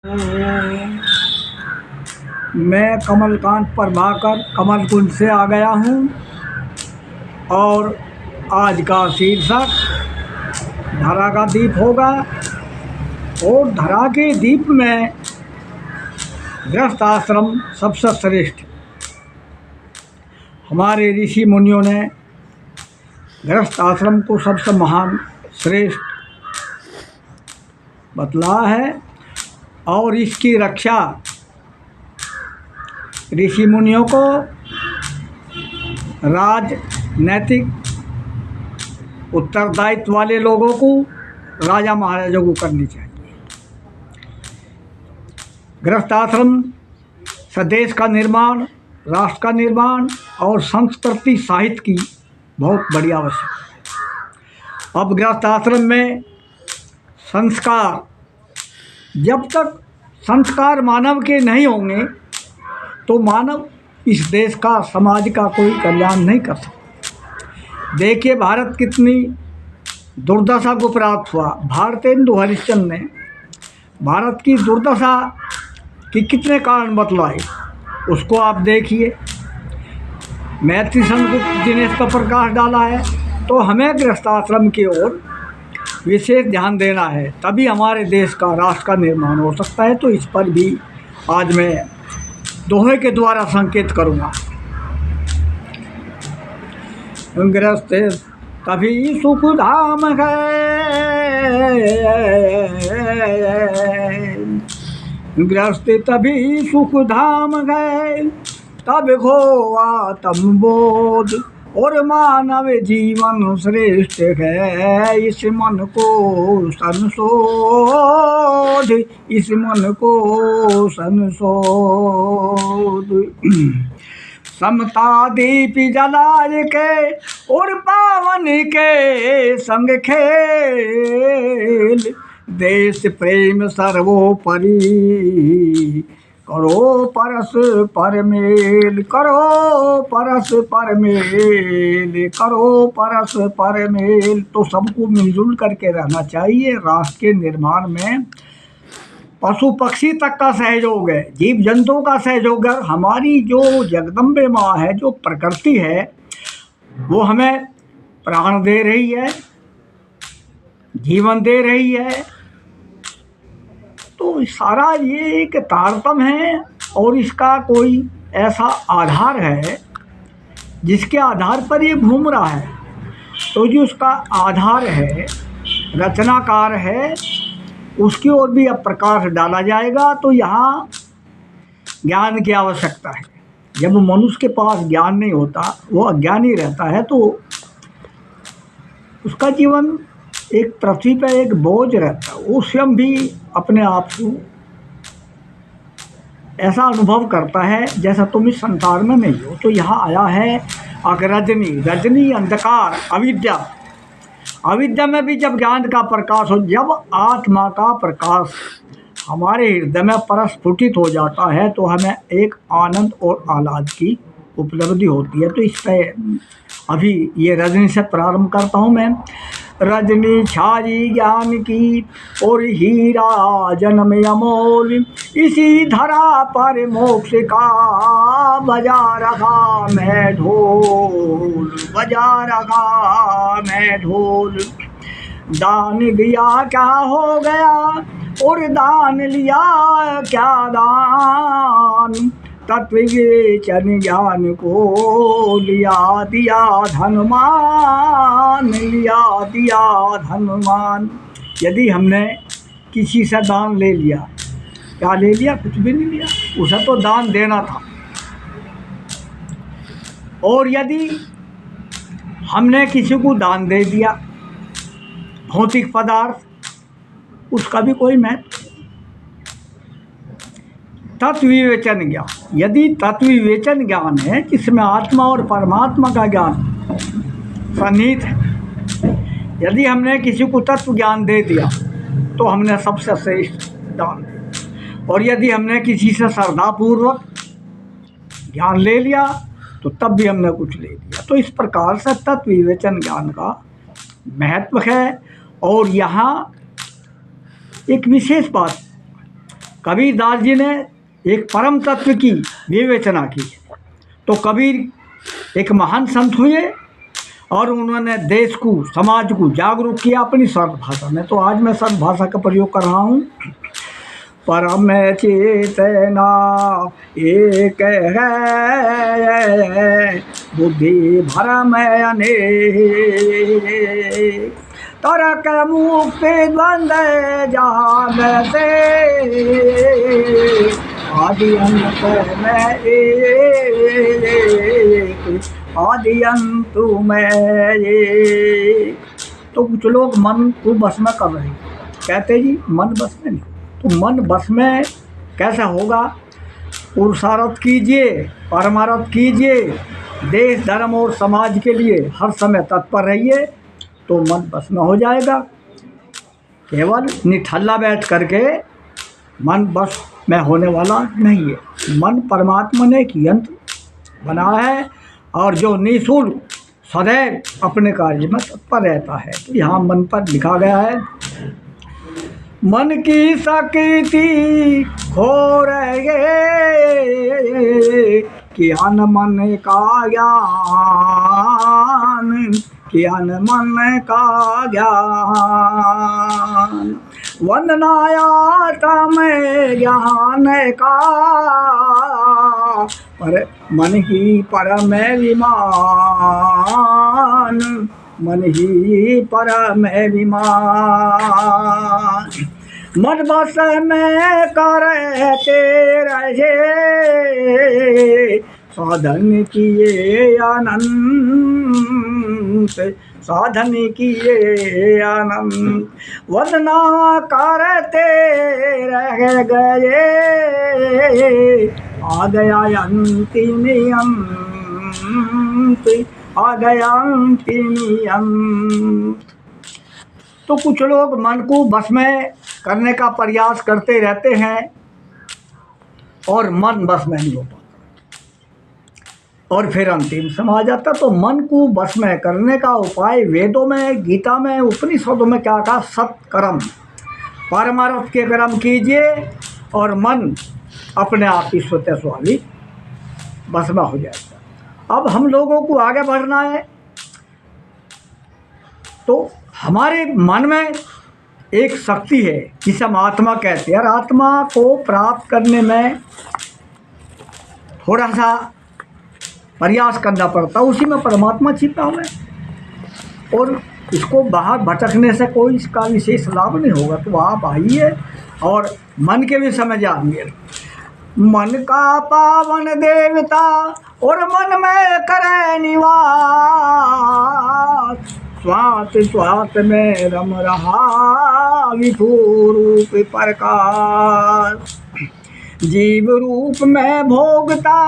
मैं कमलकांत प्रभाकर कमल कुंज से आ गया हूँ और आज का शीर्षक धरा का दीप होगा। और धरा के दीप में गृहस्थ आश्रम सबसे श्रेष्ठ। हमारे ऋषि मुनियों ने गृहस्थ आश्रम को सबसे महान श्रेष्ठ बतला है और इसकी रक्षा ऋषि मुनियों को, राजनैतिक उत्तरदायित्व वाले लोगों को, राजा महाराजाओं को करनी चाहिए। गृहस्थ आश्रम से देश का निर्माण, राष्ट्र का निर्माण और संस्कृति साहित्य की बहुत बड़ी आवश्यकता है। अब गृहस्थ आश्रम में संस्कार, जब तक संस्कार मानव के नहीं होंगे तो मानव इस देश का, समाज का कोई कल्याण नहीं कर सकता। देखिए भारत कितनी दुर्दशा को प्राप्त हुआ। भारतेंदु हरिश्चंद्र ने भारत की दुर्दशा के कितने कारण बतलाए, उसको आप देखिए। मैत्री संस्कृत जी ने इस पर प्रकाश डाला है। तो हमें गृहस्थ आश्रम की ओर विशेष ध्यान देना है, तभी हमारे देश का, राष्ट्र का निर्माण हो सकता है। तो इस पर भी आज मैं दोहे के द्वारा संकेत करूँगा। गृहस्थ तभी सुख धाम है, गृहस्थ तभी सुख धाम है, तब हो आत्म बोध और मानव जीवन श्रेष्ठ है। इस मन को संशोध, इस मन को संशोध। समता दीप जलाए के और पावन के संग खेल, देश प्रेम सर्वोपरि, करो परस पर मेल, करो परस पर मेल, करो परस पर मेल। तो सबको मिलजुल करके रहना चाहिए। राष्ट्र के निर्माण में पशु पक्षी तक का सहयोग है, जीव जंतुओं का सहयोग है। हमारी जो जगदम्बे माँ है, जो प्रकृति है, वो हमें प्राण दे रही है, जीवन दे रही है। तो सारा ये एक तारतम्य है और इसका कोई ऐसा आधार है जिसके आधार पर ये घूम रहा है। तो जो उसका आधार है, रचनाकार है, उसकी ओर भी अब प्रकाश डाला जाएगा। तो यहाँ ज्ञान की आवश्यकता है। जब मनुष्य के पास ज्ञान नहीं होता, वो अज्ञानी रहता है, तो उसका जीवन एक पृथ्वी पर एक बोझ रहता है। वो स्वयं भी अपने आप को ऐसा अनुभव करता है जैसा तुम इस संसार में नहीं हो। तो यहाँ आया है अग्रजनी, रजनी अंधकार, अविद्या। अविद्या में भी जब ज्ञान का प्रकाश हो, जब आत्मा का प्रकाश हमारे हृदय में प्रस्फुटित हो जाता है, तो हमें एक आनंद और आह्लाद की उपलब्धि होती है। तो इस पर अभी ये रजनी से प्रारंभ करता हूँ मैं। रजनी छाई ज्ञान की और हीरा जन्म अमोल, इसी धरा पर मोक्ष का बजा रहा मैं ढोल, बजा रहा मैं ढोल। दान दिया क्या हो गया और दान लिया क्या दान, तत्व विवेचन ज्ञान को लिया दिया धनमान, लिया दिया धनमान। यदि हमने किसी से दान ले लिया, क्या ले लिया? कुछ भी नहीं लिया, उसे तो दान देना था। और यदि हमने किसी को दान दे दिया भौतिक पदार्थ, उसका भी कोई महत्व। तत्व विवेचन ज्ञान, यदि तत्व विवेचन ज्ञान है जिसमें आत्मा और परमात्मा का ज्ञान सन्निहित है, यदि हमने किसी को तत्व ज्ञान दे दिया तो हमने सबसे श्रेष्ठ दान दिया। और यदि हमने किसी से श्रद्धापूर्वक ज्ञान ले लिया तो तब भी हमने कुछ ले लिया। तो इस प्रकार से तत्व विवेचन ज्ञान का महत्व है। और यहाँ एक विशेष बात, कबीरदास जी ने एक परम तत्व की विवेचना की। तो कबीर एक महान संत हुए और उन्होंने देश को, समाज को जागरूक किया अपनी सर्व भाषा में। तो आज मैं सर्व भाषा का प्रयोग कर रहा हूँ। परम चेतना एक है, बुद्धि भरम अनेक, तरक मुक्ति द्वंद्व जान से, आदि अंत में एक, आदि अंत में एक। तो कुछ लोग मन को बस में कर रहे हैं, कहते जी मन बस में नहीं। तो मन बस में कैसे होगा? पुरुषार्थ कीजिए, परमार्थ कीजिए, देश धर्म और समाज के लिए हर समय तत्पर रहिए, तो मन बस में हो जाएगा। केवल निठल्ला बैठ करके मन बस में होने वाला नहीं है। मन परमात्मा ने एक यंत्र बना है और जो निःशुल्क सदैव अपने कार्य में तत्पर रहता है। तो यहाँ मन पर लिखा गया है, मन की शक्ति खो रहे ज्ञान मन का ज्ञान, ज्ञान मन का ज्ञान, वंदनाया में ज्ञान का, पर मन ही परम विमान, मन ही परम विमान। मन बस में करते रहे, साधन किए अनंत, साधन किए अनंत, वंदना करते रह गए, आ गया अंतिम अंत, आ गया अंतिम अंत। तो कुछ लोग मन को बस में करने का प्रयास करते रहते हैं और मन बस में नहीं हो पाता, और फिर अंतिम समय आ जाता। तो मन को बस में करने का उपाय वेदों में, गीता में, उपनिषदों में क्या कहा? सत्कर्म, परमार्थ के कर्म कीजिए और मन अपने आप ही स्वतः स्वाभाविक बस में हो जाएगा। अब हम लोगों को आगे बढ़ना है, तो हमारे मन में एक शक्ति है जिसे हम आत्मा कहते हैं, और आत्मा को प्राप्त करने में थोड़ा सा प्रयास करना पड़ता है। उसी में परमात्मा छिपा हुआ है और इसको बाहर भटकने से कोई इसका विशेष लाभ नहीं होगा। तो आप आइए और मन के भी समझ आइए। मन का पावन देवता और मन में करे निवास, श्वास श्वास में रम रहा विभू रूप प्रकाश, जीव रूप में भोगता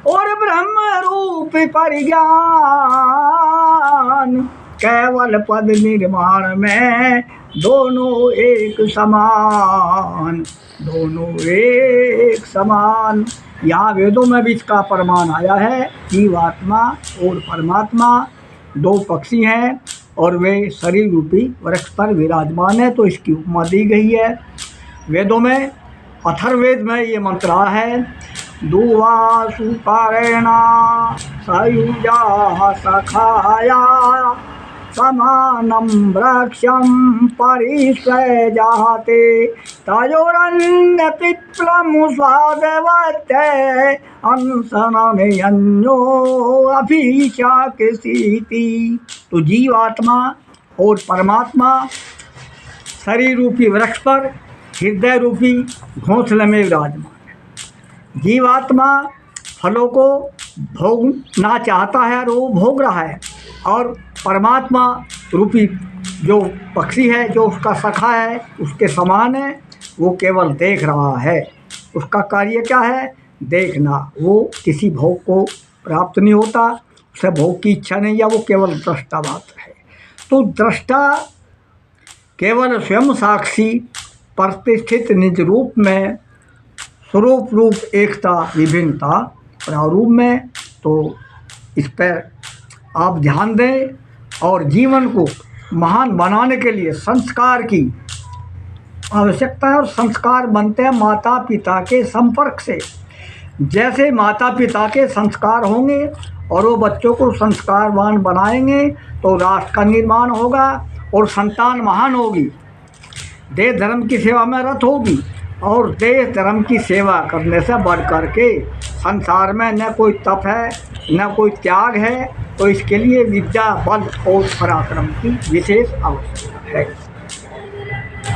और ब्रह्म रूप परिज्ञान, केवल पद निर्माण में दोनों एक समान, दोनों एक समान। यहाँ वेदों में भी इसका प्रमाण आया है। जीवात्मा और परमात्मा दो पक्षी हैं और वे शरीर रूपी वृक्ष पर विराजमान है। तो इसकी उपमा दी गई है वेदों में। अथर्ववेद में ये मंत्र है, दुवासु पारेणा सयुजा सखाया, समानं वृक्षं परिस्वजाते, तयोरन्य पिप्लम् स्वादवते, अंसनन्यो अभिशाकसीति। तो जीवात्मा और परमात्मा शरीर रूपी वृक्ष पर हृदय रूपी घोंसले में विराजमान है। जीवात्मा फलों को भोगना चाहता है और वो भोग रहा है, और परमात्मा रूपी जो पक्षी है, जो उसका सखा है, उसके समान है, वो केवल देख रहा है। उसका कार्य क्या है? देखना। वो किसी भोग को प्राप्त नहीं होता, उसे भोग की इच्छा नहीं है, वो केवल दृष्टा मात्र है। तो दृष्टा केवल स्वयं साक्षी प्रतिष्ठित निज रूप में, स्वरूप रूप एकता विभिन्नता प्रारूप में। तो इस पर आप ध्यान दें और जीवन को महान बनाने के लिए संस्कार की आवश्यकता है और संस्कार बनते हैं माता पिता के संपर्क से। जैसे माता पिता के संस्कार होंगे और वो बच्चों को संस्कारवान बनाएंगे तो राष्ट्र का निर्माण होगा और संतान महान होगी, देश धर्म की सेवा में रत होगी। और देश धर्म की सेवा करने से बढ़ कर के संसार में न कोई तप है न कोई त्याग है। तो इसके लिए विद्या, बल और पराक्रम की विशेष आवश्यकता है।